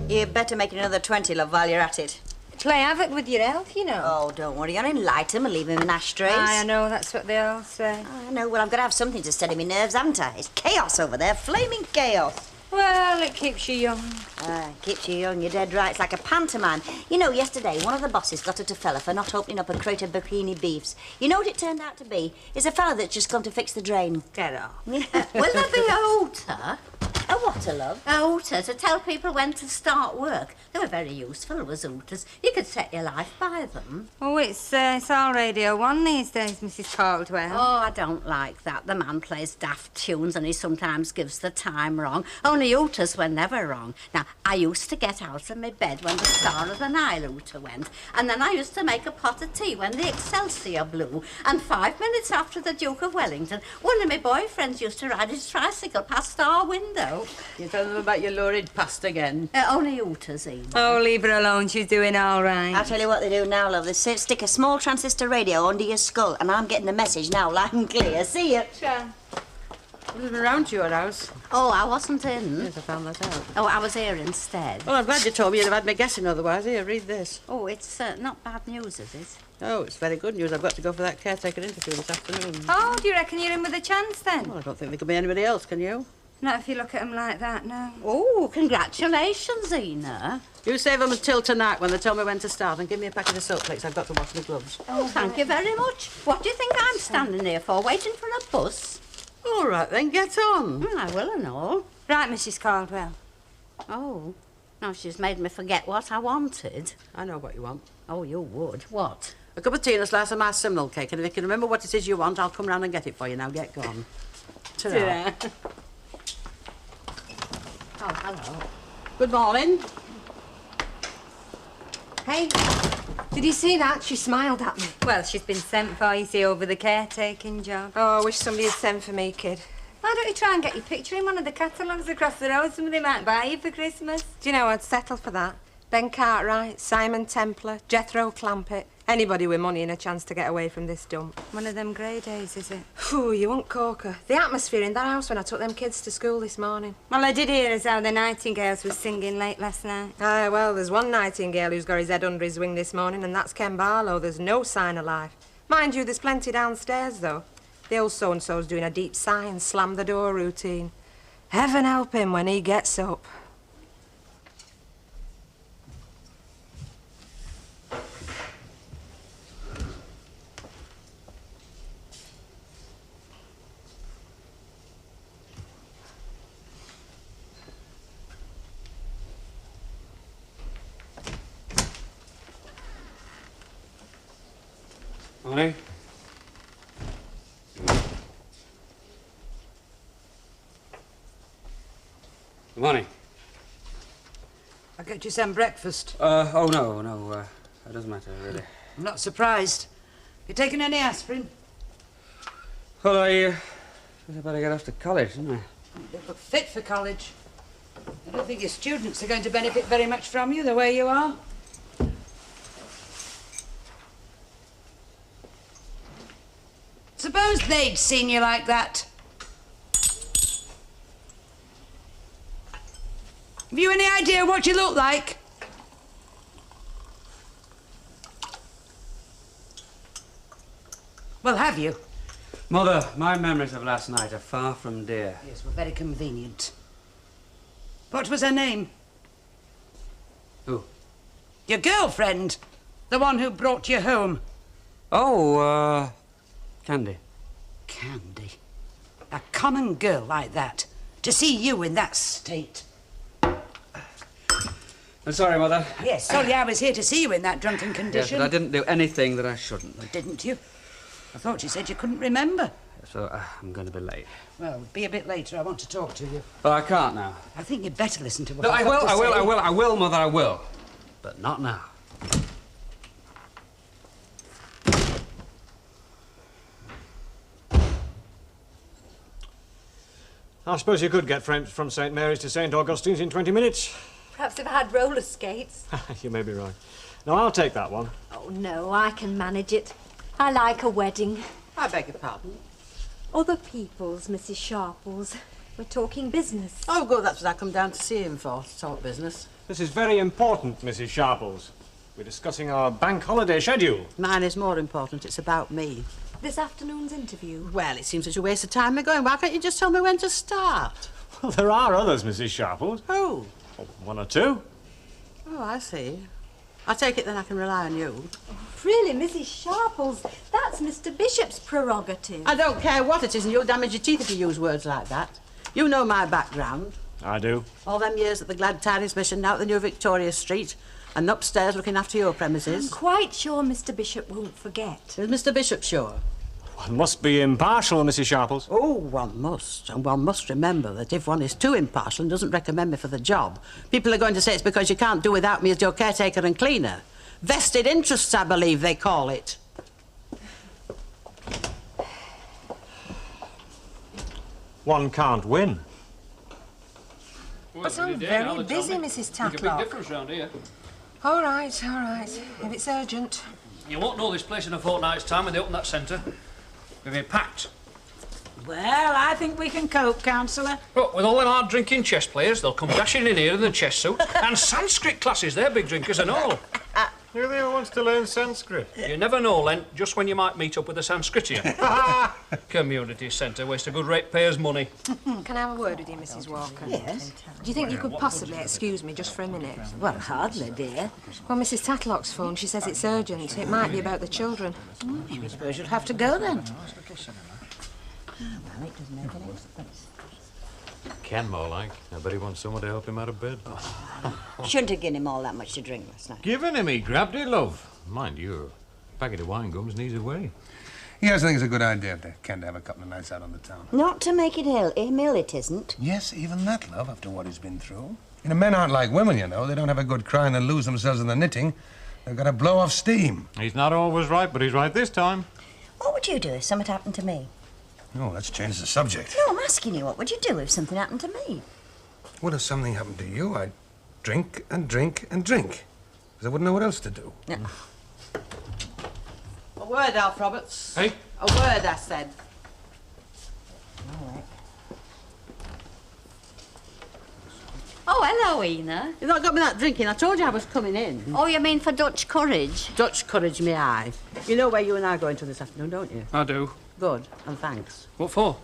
You better make another 20, love, while you're at it. Play havoc with your health, you know. Oh, don't worry. I'll light 'em and leave 'em in ashtrays. I know, that's what they all say. I know. Well, I've got to have something to steady my nerves, haven't I? It's chaos over there. Flaming chaos. Well, it keeps you young. Keeps you young. You're dead right. It's like a pantomime. You know, yesterday, one of the bosses got at a fella for not opening up a crate of bikini beefs. You know what it turned out to be? It's a fella that's just come to fix the drain. Get off. Will there be a halter? A what, a love? A halter to tell people when to start work. They were very useful, was halters. You could set your life by them. Oh, it's all Radio 1 these days, Mrs. Caldwell. Oh, I don't like that. The man plays daft tunes and he sometimes gives the time wrong. Only halters were never wrong. Now, I used to get out of my bed when the Star of the Nile halter went, and then I used to make a pot of tea when the Excelsior blew, and 5 minutes after the Duke of Wellington, one of my boyfriends used to ride his tricycle past our window. You tell them about your lurid past again. Only halters, Ian. Oh, leave her alone. She's doing all right. I'll tell you what they do now, love. They stick a small transistor radio under your skull, and I'm getting the message now, loud and clear. See you. Sure. I wasn't around to your house. Oh, I wasn't in. Yes, I found that out. Oh, I was here instead. Well, I'm glad you told me. You'd have had me guessing otherwise. Here, read this. Oh, it's not bad news, is it? Oh, it's very good news. I've got to go for that caretaker interview this afternoon. Oh, do you reckon you're in with a chance, then? Well, I don't think there could be anybody else, can you? Not if you look at them like that, no. Oh, congratulations, Ina. You save them until tonight when they tell me when to start, and give me a packet of soap plates. I've got to wash my gloves. Oh, thank you very much. What do you think I'm standing here for, waiting for a bus? All right, then, get on. I will and all. Right, Mrs. Caldwell. Oh, now she's made me forget what I wanted. I know what you want. Oh, you would. What? A cup of tea and a slice of my simnel cake, and if you can remember what it is you want, I'll come round and get it for you. Now, get gone. Ta-ra. Oh, hello. Good morning. Hey, did you see that? She smiled at me. Well, she's been sent for, you see, over the caretaking job. Oh, I wish somebody had sent for me, kid. Why don't you try and get your picture in one of the catalogues across the road? Somebody might buy you for Christmas. Do you know, I'd settle for that. Ben Cartwright, Simon Templar, Jethro Clampett. Anybody with money and a chance to get away from this dump. One of them grey days, is it? Phew, you won't corker. The atmosphere in that house when I took them kids to school this morning. Well, I did hear as how the Nightingales was singing late last night. Aye, well, there's one Nightingale who's got his head under his wing this morning, and that's Ken Barlow. There's no sign of life. Mind you, there's plenty downstairs, though. The old so-and-so's doing a deep sigh and slam the door routine. Heaven help him when he gets up. Morning. Good morning. I'll get you some breakfast. Oh, no, it doesn't matter, really. I'm not surprised. You taking any aspirin? Well, I better get off to college, didn't I? You look fit for college. I don't think your students are going to benefit very much from you the way you are. Suppose they'd seen you like that. Have you any idea what you look like? Well, have you? Mother, my memories of last night are far from dear. Yes, well, very convenient. What was her name? Who? Your girlfriend. The one who brought you home. Oh, Candy. Candy. A common girl like that. To see you in that state. I'm sorry, Mother. Yes, sorry I was here to see you in that drunken Yes, condition. but I didn't do anything that I shouldn't. Didn't you? I thought you said you couldn't remember. So, I'm going to be late. Well, be a bit later. I want to talk to you. But I can't now. I think you'd better listen to what No, I've I got will, to I will, say. I will, Mother, I will. But not now. I suppose you could get from St. Mary's to St. Augustine's in 20 minutes. Perhaps if I had roller skates. You may be right. No, I'll take that one. Oh, no, I can manage it. I like a wedding. I beg your pardon. Other people's, Mrs. Sharples. We're talking business. Oh, good, that's what I come down to see him for, to talk business. This is very important, Mrs. Sharples. We're discussing our bank holiday schedule. Mine is more important. It's about me. This afternoon's interview. Well, it seems such a waste of time me going. Why can't you just tell me when to start? Well, there are others, Mrs. Sharples. Oh. Oh, one or two. Oh, I see. I take it then I can rely on you. Really, Mrs. Sharples, that's Mr. Bishop's prerogative. I don't care what it is, and you'll damage your teeth if you use words like that. You know my background. I do. All them years at the Glad Tidings Mission, now at the New Victoria Street, and upstairs looking after your premises. I'm quite sure Mr. Bishop won't forget. Is Mr. Bishop sure? One must be impartial, Mrs. Sharples. Oh, one must. And one must remember that if one is too impartial and doesn't recommend me for the job, people are going to say it's because you can't do without me as your caretaker and cleaner. Vested interests, I believe they call it. One can't win. But I'm very busy, Mrs. Tatlock. Difference round here. All right, all right. If it's urgent. You won't know this place in a fortnight's time when they open that centre. We've been packed. Well, I think we can cope, Councillor. But with all them hard drinking chess players, they'll come dashing in here in the chess suit. And Sanskrit classes, they're big drinkers and all. Who there wants to learn Sanskrit? You never know, Len, just when you might meet up with a Sanskritian. Community centre, waste a good ratepayer's money. Can I have a word with you, Mrs. Walker? Yes? Do you think you could possibly excuse me just for a minute? Well, hardly, dear. Well, Mrs. Tatlock's phone, she says it's urgent. It might be about the children. I suppose you'll have to go then. Well, it doesn't make any difference. Ken, more like. I bet he wants someone to help him out of bed. Shouldn't have given him all that much to drink last night. Giving him, he grabbed it, love. Mind you, a packet of wine gums needs away. Yes, I think it's a good idea for Ken to have a couple of nights out on the town. Not to make it ill, it isn't. Yes, even that, love, after what he's been through. You know, men aren't like women, you know. They don't have a good cry and they lose themselves in the knitting. They've got to blow off steam. He's not always right, but he's right this time. What would you do if something happened to me? Oh, let's change the subject. No, I'm asking you, what would you do if something happened to me? What if something happened to you? I'd drink and drink and drink. Because I wouldn't know what else to do. No. A word, Alf Roberts. Hey? A word, I said. All right. Oh, hello, Ina. You've not got me that drinking. I told you I was coming in. Oh, you mean for Dutch courage? Dutch courage, me eye. You know where you and I are going to this afternoon, don't you? I do. Good, and thanks. What for?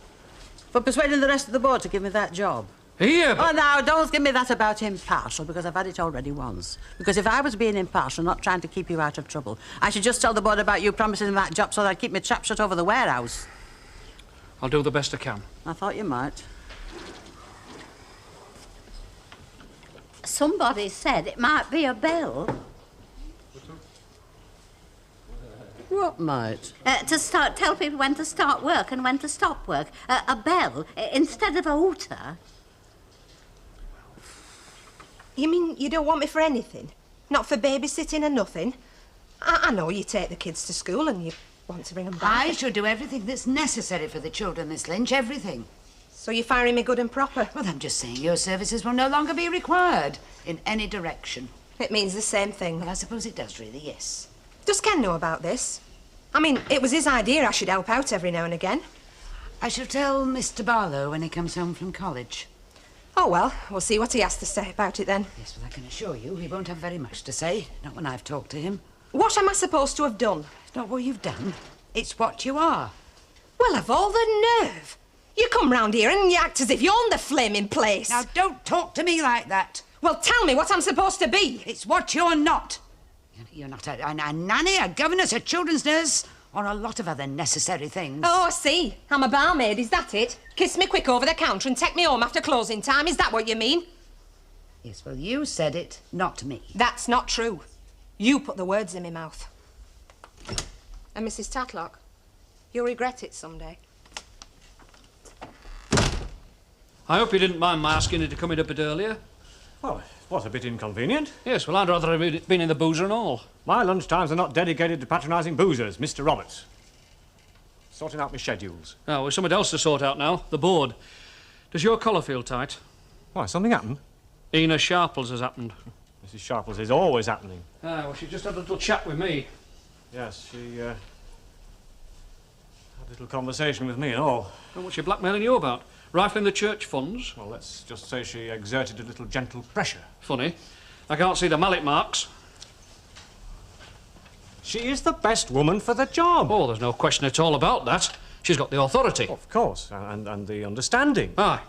For persuading the rest of the board to give me that job. Here, Oh, now, don't give me that about impartial, because I've had it already once. Because if I was being impartial, not trying to keep you out of trouble, I should just tell the board about you promising them that job so they'd keep me trap shut over the warehouse. I'll do the best I can. I thought you might. Somebody said it might be a bell. What might? To tell people when to start work and when to stop work. A bell instead of a hooter. You mean you don't want me for anything? Not for babysitting or nothing? I know you take the kids to school and you want to bring them back. I shall do everything that's necessary for the children, Miss Lynch, everything. So you're firing me good and proper? Well, I'm just saying your services will no longer be required in any direction. It means the same thing. Well, I suppose it does, really, yes. Does Ken know about this? I mean, it was his idea I should help out every now and again. I shall tell Mr. Barlow when he comes home from college. Oh, well, we'll see what he has to say about it then. Yes, well, I can assure you he won't have very much to say, not when I've talked to him. What am I supposed to have done? It's not what you've done, it's what you are. Well, of all the nerve! You come round here and you act as if you're the flaming place. Now, don't talk to me like that. Well, tell me what I'm supposed to be. It's what you're not. You're not a nanny, a governess, a children's nurse, or a lot of other necessary things. Oh, I see. I'm a barmaid, is that it? Kiss me quick over the counter and take me home after closing time, is that what you mean? Yes, well, you said it, not me. That's not true. You put the words in my mouth. And Mrs. Tatlock, you'll regret it someday. I hope you didn't mind my asking you to come in a bit earlier. Well, what a bit inconvenient. Yes, well, I'd rather have been in the boozer and all. My lunchtimes are not dedicated to patronising boozers, Mr. Roberts. Sorting out my schedules. Oh, well, something else to sort out now. The board. Does your collar feel tight? Why, something happened? Ina Sharples has happened. Mrs. Sharples is always happening. Ah, well, she just had a little chat with me. Yes, she, had a little conversation with me and all. And what's she blackmailing you about? Rifling the church funds? Well, let's just say she exerted a little gentle pressure. Funny. I can't see the mallet marks. She is the best woman for the job. Oh, there's no question at all about that. She's got the authority. Of course, and the understanding. Aye.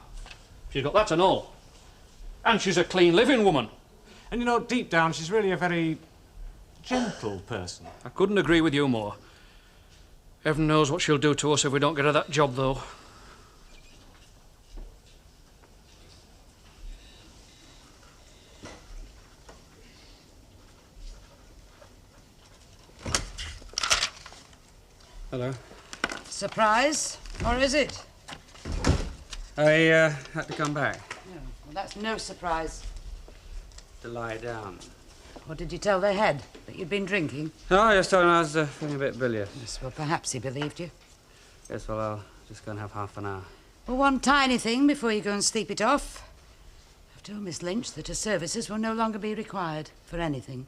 She's got that and all. And she's a clean living woman. And you know, deep down, she's really a very gentle person. I couldn't agree with you more. Heaven knows what she'll do to us if we don't get her that job, though. Hello. Surprise? Or is it? I had to come back No, well, that's no surprise. to lie down. What did you tell the head? That you'd been drinking? No, I just told him I was feeling a bit bilious. Yes, well, perhaps he believed you. Yes, well, I'll just go and have half an hour. Well, one tiny thing before you go and sleep it off. I've told Miss Lynch that her services will no longer be required for anything.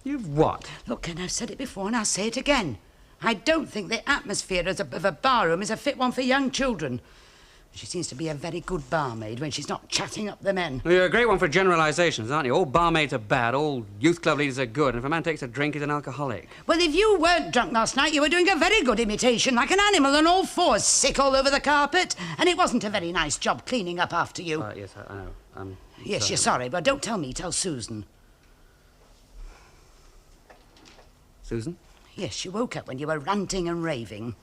You've what? Look, and I've said it before and I'll say it again. I don't think the atmosphere of a barroom is a fit one for young children. She seems to be a very good barmaid when she's not chatting up the men. Well, you're a great one for generalisations, aren't you? All barmaids are bad, all youth club leaders are good, and if a man takes a drink, he's an alcoholic. Well, if you weren't drunk last night, you were doing a very good imitation, like an animal on all fours, sick all over the carpet. And it wasn't a very nice job cleaning up after you. Yes, I know. Yes, sorry. you're sorry, but don't tell me, tell Susan. Susan? Yes, she woke up when you were ranting and raving.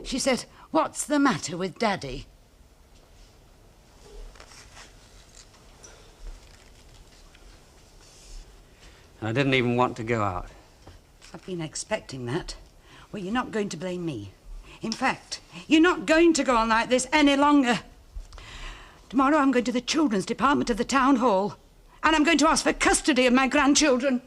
She said, "What's the matter with Daddy?" And I didn't even want to go out. I've been expecting that. Well, you're not going to blame me. In fact, you're not going to go on like this any longer. Tomorrow I'm going to the children's department of the town hall, and I'm going to ask for custody of my grandchildren.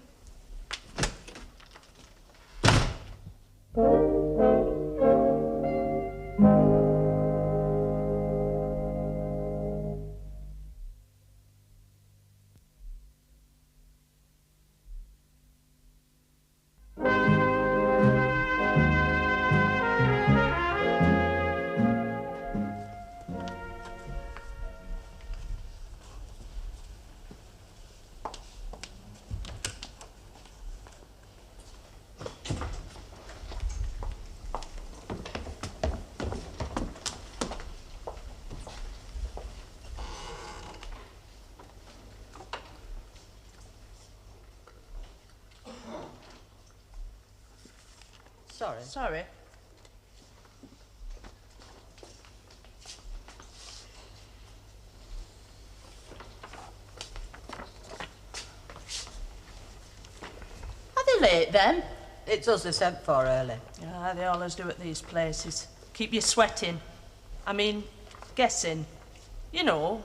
Sorry. Are they late then? It's us they sent for early. Yeah, they always do at these places. Keep you sweating. I mean, guessing. You know,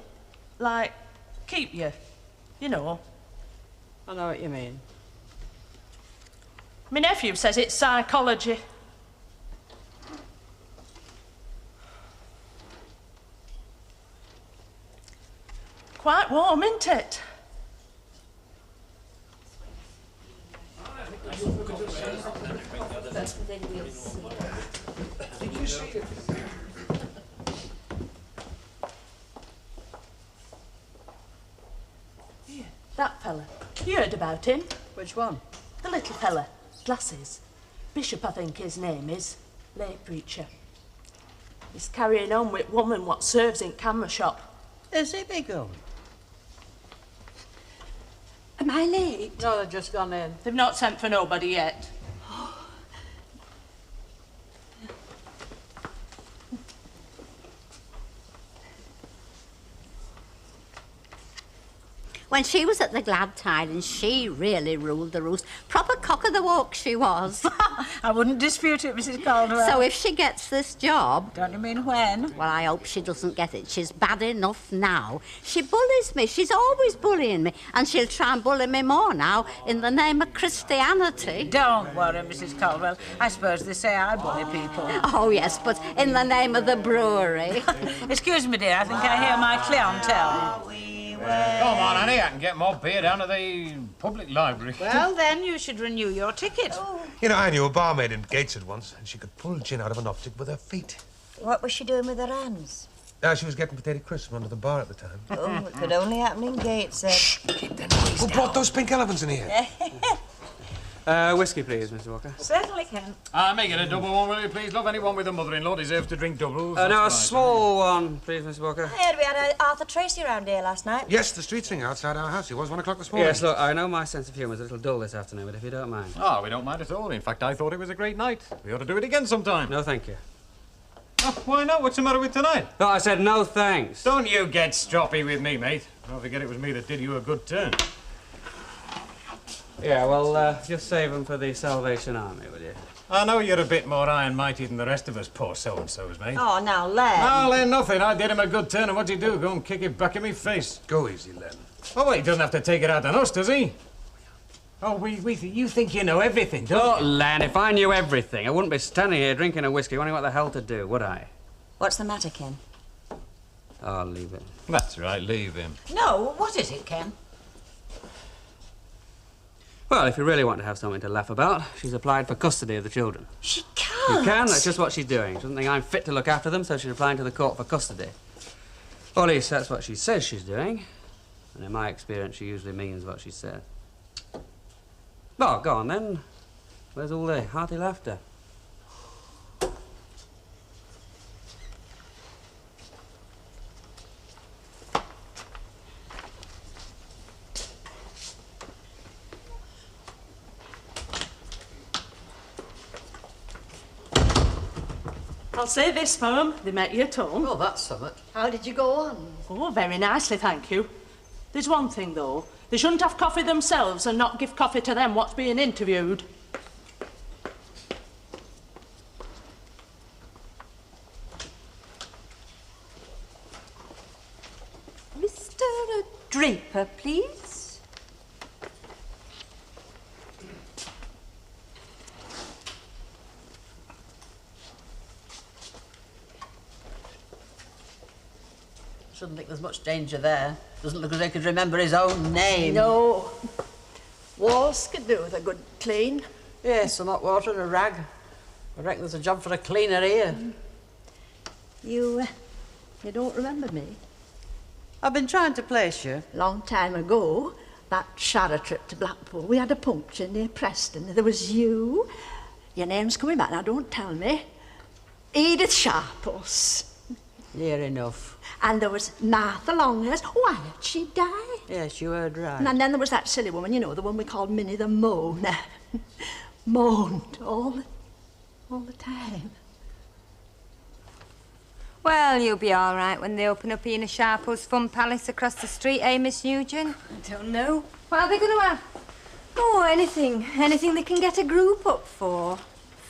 like, keep you. You know. I know what you mean. My nephew says it's psychology. Quite warm, isn't it? Yeah, that fella. You heard about him? Which one? The little fella. Glasses. Bishop, I think his name is. Lay preacher. He's carrying on with woman what serves in camera shop. Is it big one? Am I late? No, they've just gone in. They've not sent for nobody yet. When she was at the Glad Tidings, she really ruled the roost. Proper cock of the walk she was. I wouldn't dispute it, Mrs. Caldwell. So if she gets this job... Don't you mean when? Well, I hope she doesn't get it. She's bad enough now. She bullies me. She's always bullying me. And she'll try and bully me more now in the name of Christianity. Don't worry, Mrs. Caldwell. I suppose they say I bully people. Oh, yes, but in the name of the brewery. Excuse me, dear. I think I hear my clientele. Come on, Annie, I can get more beer down to the public library. Well, then, you should renew your ticket. You know, I knew a barmaid in Gateshead once, and she could pull gin out of an optic with her feet. What was she doing with her hands? She was getting potato crisps from under the bar at the time. Oh, it could only happen in Gateshead. Shh, keep the noise Who brought those pink elephants in here? Whiskey, please, Mr. Walker. Certainly can. Make it a double one, will you please, love? Anyone with a mother-in-law deserves to drink doubles. No, a small one, please, Mr. Walker. I heard we had Arthur Tracy around here last night. Yes, the street singer outside our house. He was 1 o'clock this morning. Yes, look, I know my sense of humour is a little dull this afternoon, but if you don't mind. Oh, we don't mind at all. In fact, I thought it was a great night. We ought to do it again sometime. No, thank you. Oh, why not? What's the matter with tonight? No, I said no thanks. Don't you get stroppy with me, mate. Don't forget it was me that did you a good turn. Yeah, well, just save them for the Salvation Army, will you? I know you're a bit more iron mighty than the rest of us, poor so-and-sos, mate. Oh, now, Len. No, Len, nothing. I did him a good turn, and what'd he do? Go and kick it back in me face. Go easy, Len. Oh, well, he doesn't have to take it out on us, does he? Oh, you think you know everything, don't you? Len, if I knew everything, I wouldn't be standing here drinking a whiskey wondering what the hell to do, would I? What's the matter, Ken? I'll leave it. That's right, leave him. No, what is it, Ken? Well, if you really want to have something to laugh about, she's applied for custody of the children. She can't. You can? That's just what she's doing. She doesn't think I'm fit to look after them, so she's applying to the court for custody. Or at least that's what she says she's doing. And in my experience, she usually means what she says. Oh, go on then. Where's all the hearty laughter? I'll say this for 'em, they met you at home. Oh, that's something. How did you go on? Oh, very nicely, thank you. There's one thing, though. They shouldn't have coffee themselves and not give coffee to them what's being interviewed. Mr. Draper, please. Shouldn't think there's much danger there. Doesn't look as though he could remember his own name. No. Walls could do with a good clean. Yes, some hot water and a rag. I reckon there's a job for a cleaner here. You don't remember me? I've been trying to place you. Long time ago, that Shara trip to Blackpool, we had a puncture near Preston. There was you. Your name's coming back now, don't tell me. Edith Sharples. Near enough. And there was Martha Longhurst. Why had she died? Yes, you heard right. And then there was that silly woman, you know, the one we called Minnie the Moaner. Moaned all the time. Well, you'll be all right when they open up Ina Sharple's Fun Palace across the street, eh, Miss Nugent? I don't know. What are they going to have? Oh, anything. Anything they can get a group up for.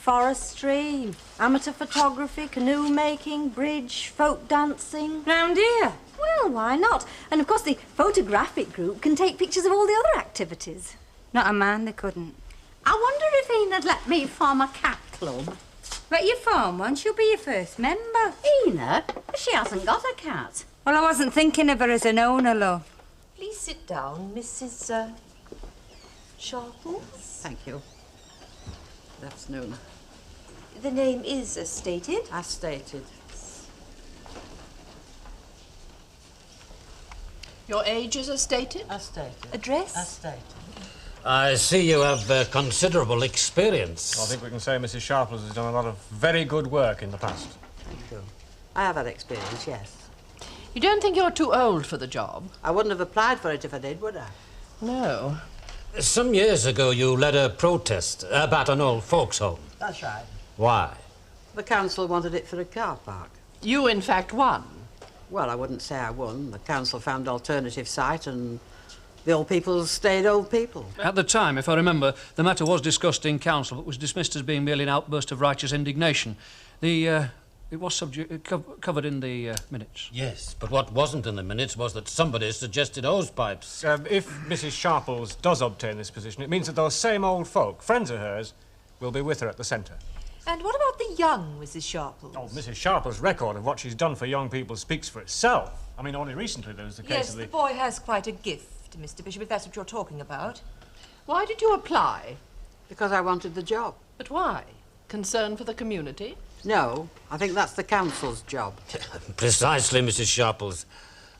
Forestry, amateur photography, canoe making, bridge, folk dancing. Round here? Well, why not? And of course the photographic group can take pictures of all the other activities. Not a man they couldn't. I wonder if Ena'd let me form a cat club. But you form one, she'll be your first member. Ena? She hasn't got a cat. Well, I wasn't thinking of her as an owner, love. Please sit down, Mrs. Sharples. Thank you. Good afternoon. The name is as stated. As stated. Your age is as stated. As stated. Address. As stated. I see you have considerable experience. I think we can say Mrs. Sharples has done a lot of very good work in the past. Thank you. I have had experience, yes. You don't think you're too old for the job? I wouldn't have applied for it if I did, would I? No. Some years ago, you led a protest about an old folks' home. That's right. Why? The council wanted it for a car park. You, in fact, won. Well, I wouldn't say I won. The council found alternative site and the old people stayed old people. At the time, if I remember, the matter was discussed in council but was dismissed as being merely an outburst of righteous indignation. It was covered in the minutes. Yes, but what wasn't in the minutes was that somebody suggested hose pipes. If Mrs. Sharples does obtain this position, it means that those same old folk, friends of hers, will be with her at the centre. And what about the young Mrs. Sharples? Oh, Mrs. Sharples' record of what she's done for young people speaks for itself. I mean, only recently there was the case of the... Yes, the boy has quite a gift, Mr. Bishop, if that's what you're talking about. Why did you apply? Because I wanted the job. But why? Concern for the community? No, I think that's the council's job. Precisely, Mrs. Sharples.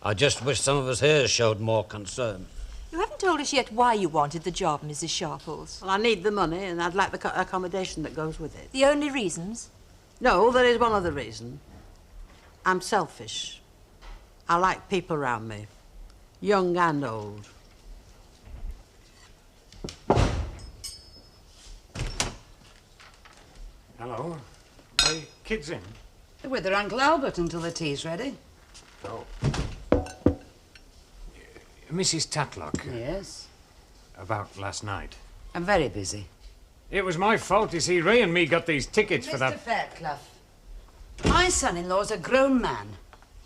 I just wish some of us here showed more concern. You haven't told us yet why you wanted the job, Mrs. Sharples. Well, I need the money and I'd like the accommodation that goes with it. The only reasons? No, there is one other reason. I'm selfish. I like people around me, young and old. Hello. Are the kids in? They're with their Uncle Albert until the tea's ready. Oh. Mrs. Tatlock. Yes? About last night. I'm very busy. It was my fault, you see. Ray and me got these tickets for that. Mr. Fairclough, my son-in-law's a grown man.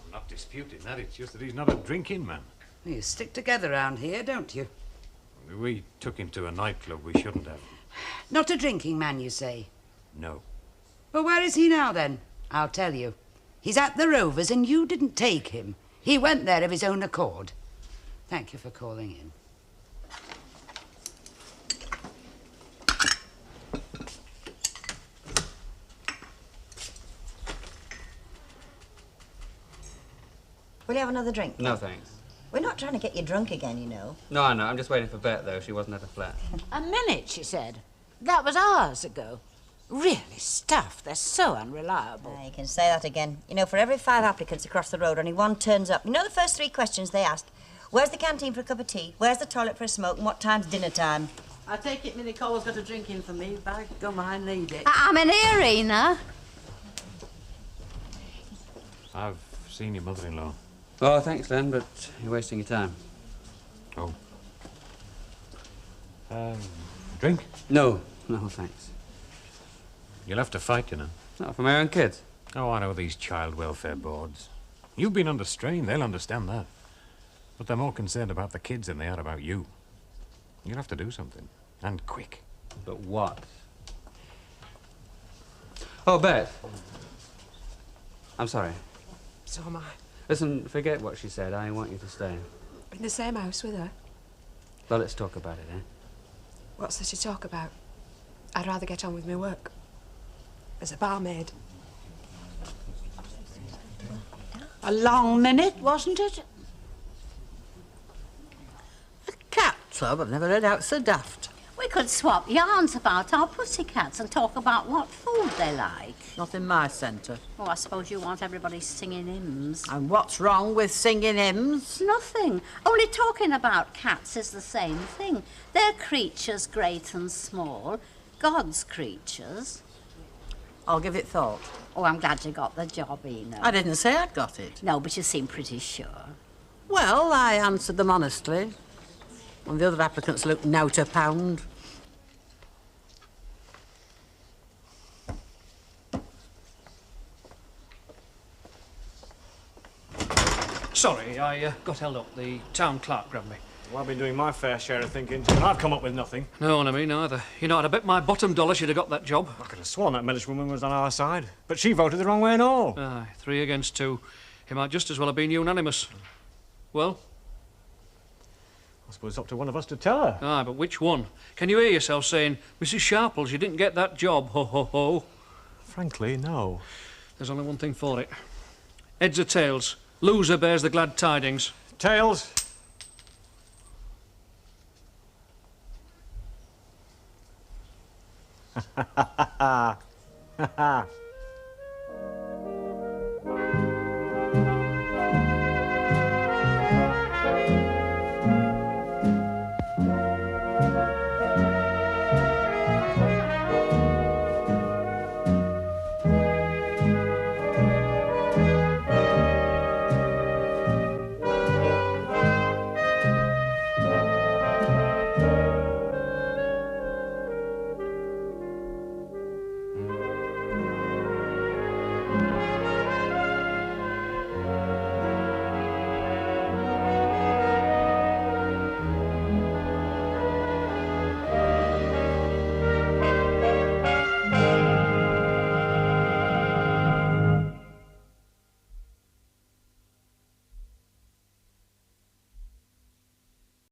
I'm not disputing that. It's just that he's not a drinking man. You stick together round here, don't you? We took him to a nightclub we shouldn't have. Not a drinking man, you say? No. Well, where is he now, then? I'll tell you. He's at the Rovers, and you didn't take him. He went there of his own accord. Thank you for calling in. Will you have another drink? No, thanks. We're not trying to get you drunk again, you know. No, I know. I'm just waiting for Bet, though. She wasn't at the flat. A minute, she said. That was hours ago. Really stuffed. They're so unreliable. You can say that again. You know, for every 5 applicants across the road, only one turns up. You know the first 3 questions they ask? Where's the canteen for a cup of tea? Where's the toilet for a smoke? And what time's dinner time? I take it Minnie Cole's got a drink in for me. By gum, I need it. I'm in here, Ena. I've seen your mother-in-law. Oh, thanks, Len, but you're wasting your time. Oh. Drink? No, thanks. You'll have to fight, you know. Not for my own kids. Oh, I know these child welfare boards. You've been under strain, they'll understand that. But they're more concerned about the kids than they are about you. You'll have to do something. And quick. But what? Oh, Beth. I'm sorry. So am I. Listen, forget what she said. I want you to stay. In the same house with her? Well, let's talk about it, eh? What's there to talk about? I'd rather get on with my work. As a barmaid. A long minute, wasn't it? A cat club? I've never heard out so daft. We could swap yarns about our pussycats and talk about what food they like. Not in my centre. Oh, I suppose you want everybody singing hymns. And what's wrong with singing hymns? Nothing. Only talking about cats is the same thing. They're creatures great and small. God's creatures. I'll give it thought. Oh, I'm glad you got the job, Ena. I didn't say I'd got it. No, but you seem pretty sure. Well, I answered them honestly. And the other applicants looked nowt a pound. Sorry, I got held up. The town clerk grabbed me. Well, I've been doing my fair share of thinking, and I've come up with nothing. No, and I mean neither. You know, I'd have bet my bottom dollar she'd have got that job. I could have sworn that Mellish woman was on our side, but she voted the wrong way and all. Aye, 3 against 2. He might just as well have been unanimous. Well? I suppose it's up to one of us to tell her. Aye, but which one? Can you hear yourself saying, Mrs. Sharples, you didn't get that job, ho, ho, ho? Frankly, no. There's only one thing for it. Heads or tails? Loser bears the glad tidings. Tails. Ha ha ha ha ha.